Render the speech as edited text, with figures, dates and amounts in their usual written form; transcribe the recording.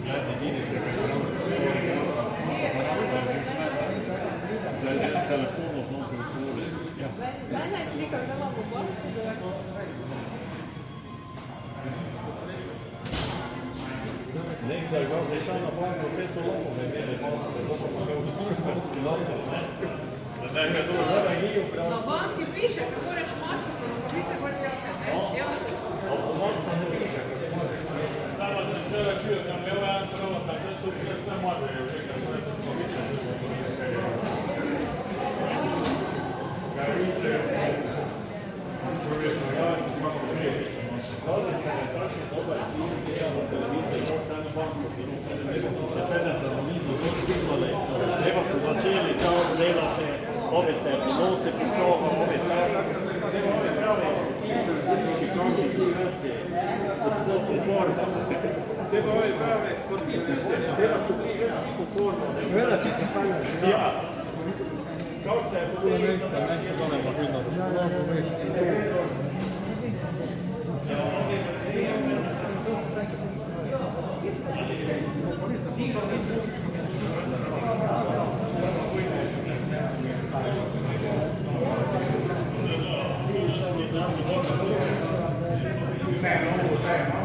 Gledajte, vidi se, kako nam stoji. Zdaj je s telefonom mnogo okoli. Nekdaj ga se šel na banko, pet so lopove imeli, pa se je zato pa ga uslužbenci lopove, ne? Da nekaj to gleda in je upravljeno. Na banki piše, kako moraš masko po rokovice gor vješati, ne? Avtomatno ne piše. Zdaj vas ne včeraj čujo, sem imel jedan prvo, da se tu sve može, je že kad sve se povice. Ga vidite, čovječno, ja se malo prijeti. Stolica je tačni dobar film, gdje na televiziji, kako se jedno banko, se pede za novizu, to signale, treba se začeli, kao delate, ove se nose pičova, ove tako se treba ove prave izrazličiti končici, sve u formu. Treba ove prave kotice, treba se privesti u formu. Gledati se fajno. Ja. Kako se je Ne ste dole pa vidno, dobro veš. Sve, no, sve, no.